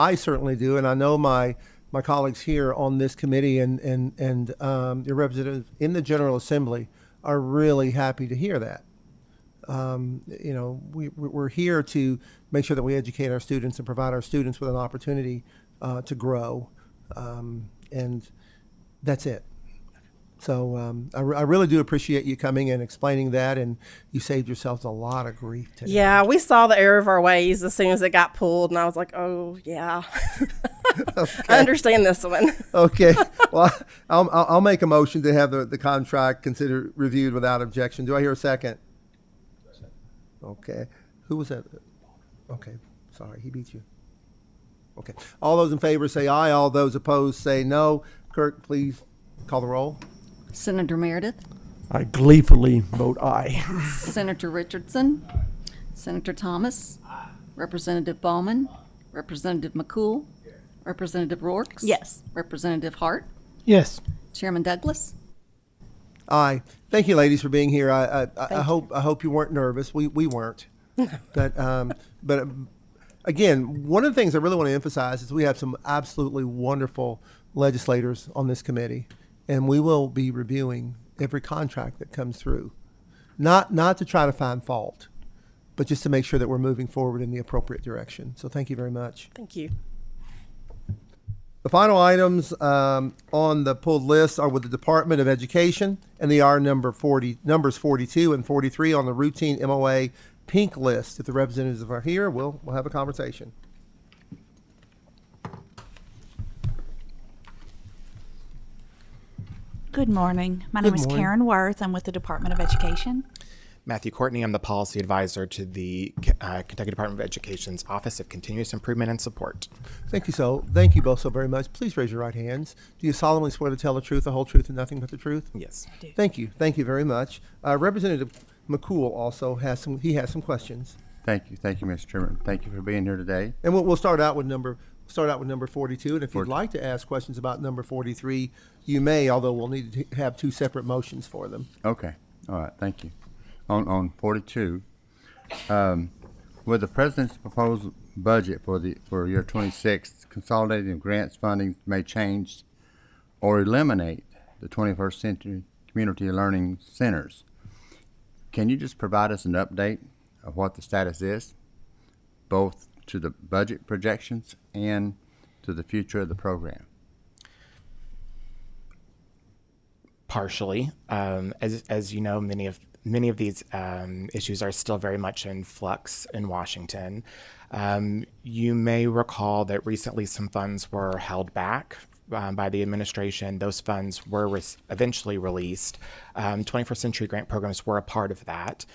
I certainly do, and I know my colleagues here on this committee and your representatives in the General Assembly are really happy to hear that. We're here to make sure that we educate our students and provide our students with an opportunity to grow, and that's it. So I really do appreciate you coming and explaining that, and you saved yourselves a lot of grief today. Yeah, we saw the error of our ways as soon as it got pulled, and I was like, oh, yeah. Okay. I understand this one. Okay. Well, I'll make a motion to have the contract considered reviewed without objection. Do I hear a second? Okay. Who was that? Okay. Sorry, he beat you. Okay. All those in favor say aye. All those opposed say no. Kirk, please call the roll. Senator Meredith, I gleefully vote aye. Senator Richardson, Senator Thomas, Representative Bauman, Representative McCool, Representative Rourke. Yes. Representative Hart, Yes. Chairman Douglas. Aye. Thank you, ladies, for being here. I hope you weren't nervous. We weren't. But again, one of the things I really want to emphasize is we have some absolutely wonderful legislators on this committee, and we will be reviewing every contract that comes through, not to try to find fault, but just to make sure that we're moving forward in the appropriate direction. So thank you very much. Thank you. The final items on the pulled list are with the Department of Education, and they are numbers 42 and 43 on the routine MOA pink list. If the representatives are here, we'll have a conversation. Good morning. My name is Karen Worth. I'm with the Department of Education. Matthew Courtney, I'm the policy advisor to the Kentucky Department of Education's Office of Continuous Improvement and Support. Thank you both so very much. Please raise your right hands. Do you solemnly swear to tell the truth, the whole truth, and nothing but the truth? Yes. Thank you very much. Representative McCool also has some questions. Thank you, Mr. Chairman. Thank you for being here today. And we'll start out with number 42, and if you'd like to ask questions about number 43, you may, although we'll need to have two separate motions for them. Okay. All right. Thank you. On 42, with the President's proposed budget for year 26, consolidating grants funding may change or eliminate the 21st Century Community Learning Centers. Can you just provide us an update of what the status is, both to the budget projections and to the future of the program? Partially. As you know, many of these issues are still very much in flux in Washington. You may recall that recently some funds were held back by the administration. Those funds were eventually released. 21st Century Grant Programs were a part of that.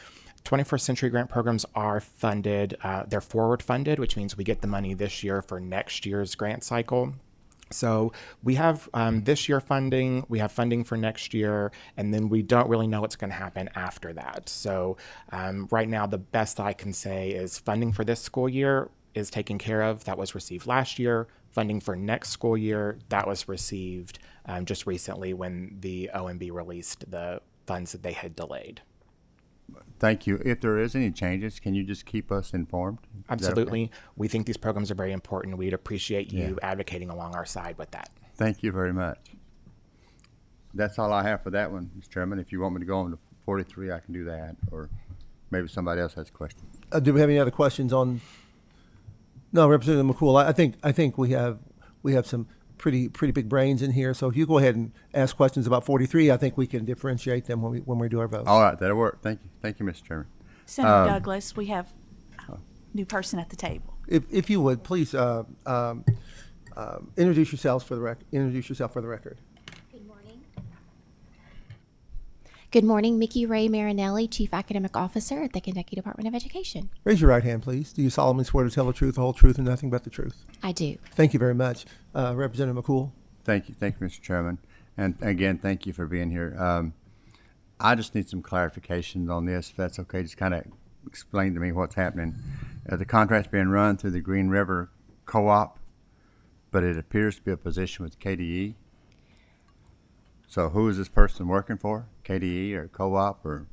21st Century Grant Programs are funded, they're forward funded, which means we get the money this year for next year's grant cycle. So we have this year funding, we have funding for next year, and then we don't really know what's going to happen after that. So right now, the best I can say is funding for this school year is taken care of. That was received last year. Funding for next school year, that was received just recently when the OMB released the funds that they had delayed. Thank you. If there is any changes, can you just keep us informed? Absolutely. Okay? We think these programs are very important. We'd appreciate you advocating along our side with that. Thank you very much. That's all I have for that one, Mr. Chairman. If you want me to go on to 43, I can do that, or maybe somebody else has questions. Do we have any other questions on? No, Representative McCool. I think we have some pretty big brains in here. So if you go ahead and ask questions about 43, I think we can differentiate them when we do our vote. All right, that'll work. Thank you, Mr. Chairman. Senator Douglas, we have a new person at the table. If you would please introduce yourself for the record. Good morning, Mickey Ray Marinelli, Chief Academic Officer at the Kentucky Department of Education. Raise your right hand, please. Do you solemnly swear to tell the truth, the whole truth, and nothing but the truth? I do. Thank you very much. Representative McCool. Thank you, Mr. Chairman. And again, thank you for being here. I just need some clarification on this, if that's okay. Just kind of explain to me what's happening. The contract's being run through the Green River Co-op, but it appears to be a position with KDE. So who is this person working for? KDE or Co-op or?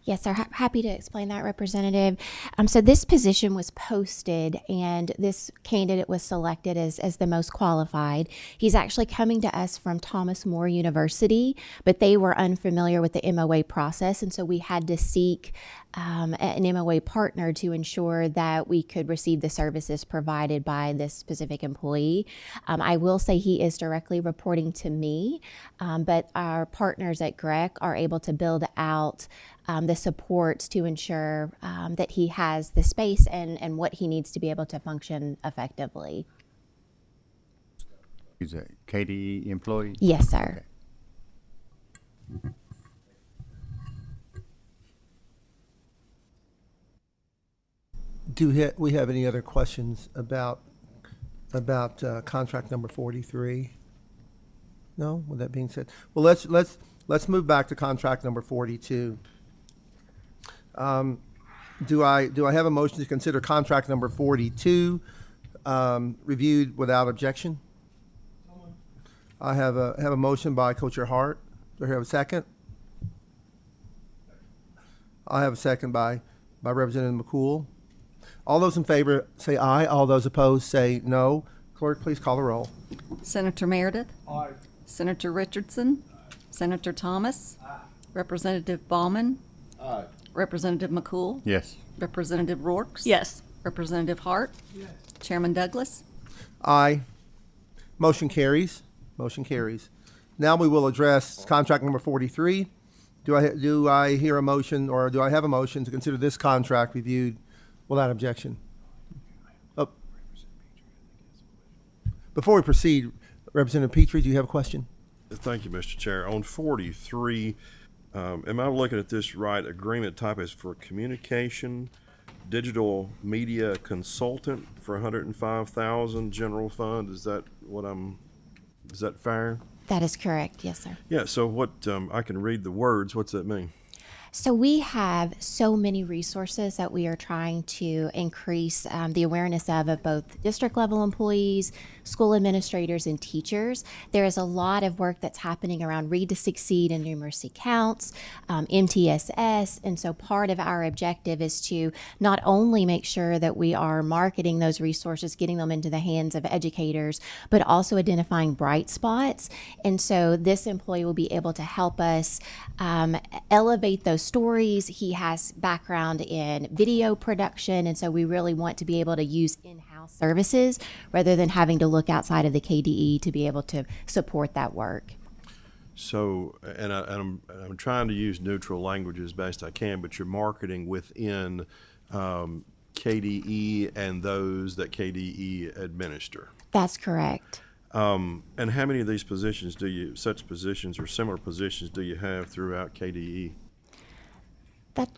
Yes, sir. Happy to explain that, Representative. So this position was posted, and this candidate was selected as the most qualified. He's actually coming to us from Thomas More University, but they were unfamiliar with the MOA process, and so we had to seek an MOA partner to ensure that we could receive the services provided by this specific employee. I will say he is directly reporting to me, but our partners at GREC are able to build out the supports to ensure that he has the space and what he needs to be able to function effectively. He's a KDE employee? Yes, sir. Okay. Do we have any other questions about contract number 43? No. With that being said, well, let's move back to contract number 42. Do I have a motion to consider contract number 42 reviewed without objection? I have a motion by Co-Chair Hart. Do I have a second? I have a second by Representative McCool. All those in favor say aye. All those opposed say no. Clerk, please call the roll. Senator Meredith. Aye. Senator Richardson. Senator Thomas. Aye. Representative Bauman. Aye. Representative McCool. Yes. Representative Rourke. Yes. Representative Hart. Yes. Chairman Douglas. Aye. Motion carries. Motion carries. Now we will address contract number 43. Do I hear a motion, or do I have a motion to consider this contract reviewed without objection? Oh. Before we proceed, Representative Petrie, do you have a question? Thank you, Mr. Chair. On 43, am I looking at this right? Agreement type is for communication, digital media consultant for 105,000 general fund. Is that fair? That is correct. Yes, sir. Yeah. So what, I can read the words. What's that mean? So we have so many resources that we are trying to increase the awareness of both district level employees, school administrators, and teachers. There is a lot of work that's happening around Read to Succeed and numeracy counts, MTSS, and so part of our objective is to not only make sure that we are marketing those resources, getting them into the hands of educators, but also identifying bright spots. And so this employee will be able to help us elevate those stories. He has background in video production, and so we really want to be able to use in-house services rather than having to look outside of the KDE to be able to support that work. So, and I'm trying to use neutral language as best I can, but you're marketing within KDE and those that KDE administer. That's correct. And how many of these positions such positions or similar positions do you have throughout KDE?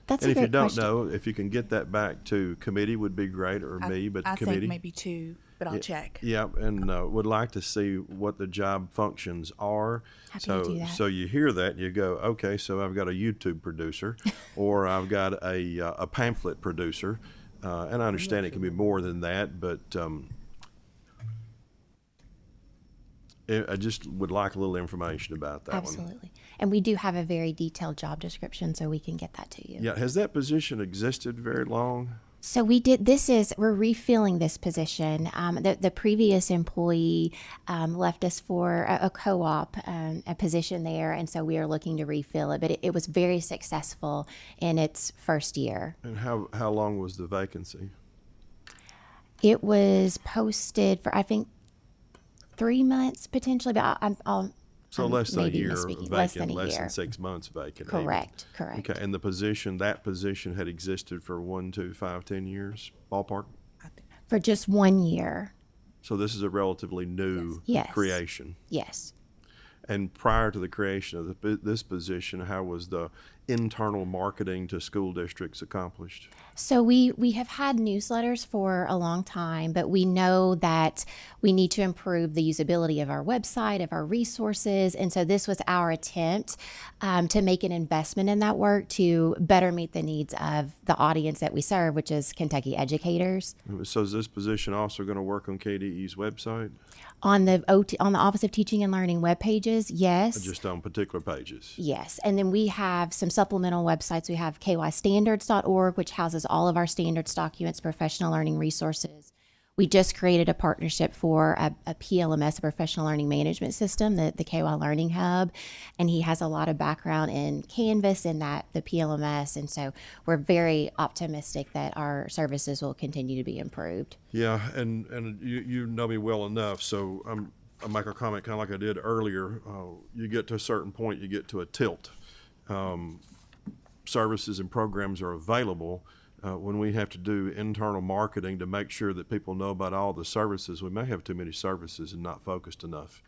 That's And a if you great don't question. know, if you can get that back to committee would be great, or me, but I committee. think maybe 2, but I'll check. Yeah, and would like to see what the job functions are. Happy to do that. So you hear that, you go, okay, so I've got a YouTube producer, or I've got a pamphlet producer, and I understand it can be more than that, but I just would like a little information about that one. Absolutely. And we do have a very detailed job description, so we can get that to you. Yeah, has that position existed very long? So we're refilling this position. The previous employee left us for a co-op, a position there, and so we are looking to refill it. But it was very successful in its first year. And how long was the vacancy? It was posted for, I think, 3 months potentially, but So less than a maybe year misspeaking. vacant, Less than a year. 6 months vacant. Correct. Okay, and that position had existed for 1, 2, 5, 10 years, ballpark? For just 1 year. So this is a relatively new Yes. creation. Yes. And prior to the creation of this position, how was the internal marketing to school districts accomplished? So we have had newsletters for a long time, but we know that we need to improve the usability of our website, of our resources. And so this was our attempt to make an investment in that work to better meet the needs of the audience that we serve, which is Kentucky educators. So is this position also going to work on KDE's website? On the Office of Teaching and Learning web pages, yes. Just on particular pages? Yes. And then we have some supplemental websites. We have kystandards.org, which houses all of our standards documents, professional learning resources. We just created a partnership for a PLMS, a professional learning management system, the KY Learning Hub, and he has a lot of background in Canvas and the PLMS, and so we're very optimistic that our services will continue to be improved. Yeah, and you know me well enough, so I'll make a comment kind of like I did earlier. You get to a certain point, you get to a tilt. Services and programs are available. When we have to do internal marketing to make sure that people know about all the services, we may have too many services and not focused enough.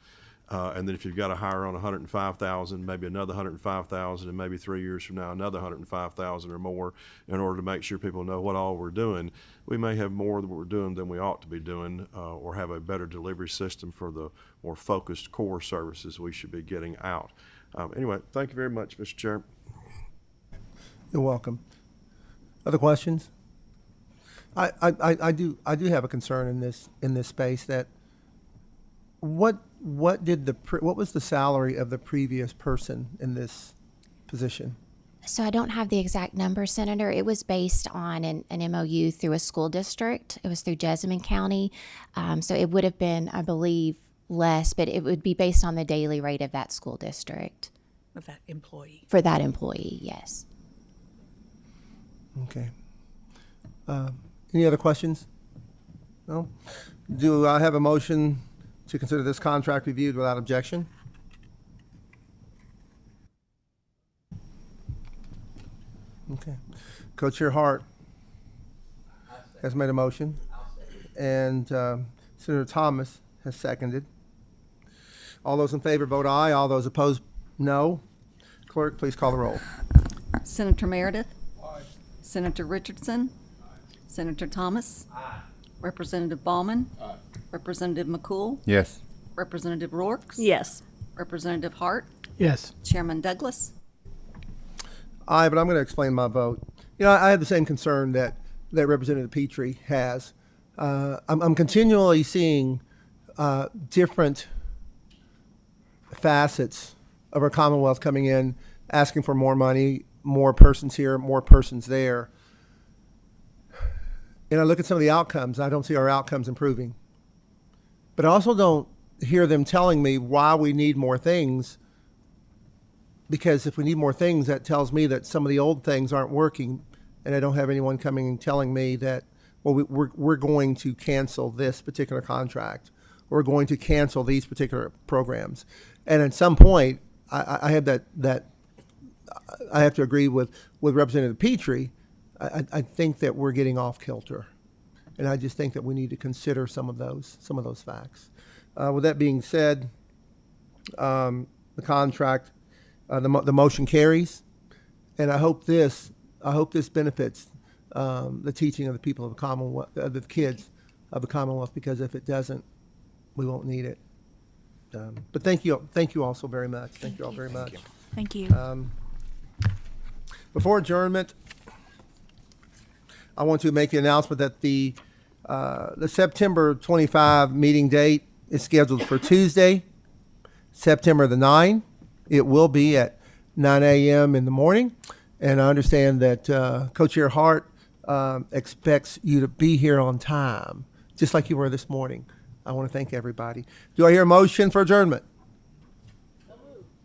And then if you've got to hire on 105,000, maybe another 105,000, and maybe 3 years from now another 105,000 or more, in order to make sure people know what all we're doing, we may have more that we're doing than we ought to be doing, or have a better delivery system for the more focused core services we should be getting out. Anyway, thank you very much, Mr. Chair. You're welcome. Other questions? I do have a concern in this space that what was the salary of the previous person in this position? So I don't have the exact number, Senator. It was based on an MOU through a school district. It was through Jessamine County. So it would have been, I believe, less, but it would be based on the daily rate of that school district. Of that employee. For that employee, yes. Okay. Any other questions? No? Do I have a motion to consider this contract reviewed without objection? Okay. Co-Chair Hart has made a motion, and Senator Thomas has seconded. All those in favor vote aye. All those opposed, no. Clerk, please call the roll. Senator Meredith. Senator Richardson. Senator Thomas. Representative Ballman. Representative McCool. Yes. Representative Rourke. Yes. Representative Hart. Yes. Chairman Douglas. Aye, but I'm going to explain my vote. You know, I have the same concern that Representative Petrie has. I'm continually seeing different facets of our Commonwealth coming in, asking for more money, more persons here, more persons there. And I look at some of the outcomes, I don't see our outcomes improving. But I also don't hear them telling me why we need more things, because if we need more things, that tells me that some of the old things aren't working, and I don't have anyone coming and telling me that, well, we're going to cancel this particular contract. We're going to cancel these particular programs. And at some point, I have that I have to agree with Representative Petrie. I think that we're getting off kilter, and I just think that we need to consider some of those facts. With that being said, the contract, the motion carries, and I hope this benefits the teaching of the people of the Commonwealth, the kids of the Commonwealth, because if it doesn't, we won't need it. But thank you all so very much. Thank you all very much. Thank you. Before adjournment, I want to make the announcement that the September 25 meeting date is scheduled for Tuesday, September the 9th. It will be at 9 a.m. in the morning, and I understand that Co-Chair Hart expects you to be here on time, just like you were this morning. I want to thank everybody. Do I hear a motion for adjournment?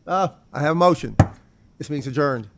I have a motion. This meeting's adjourned.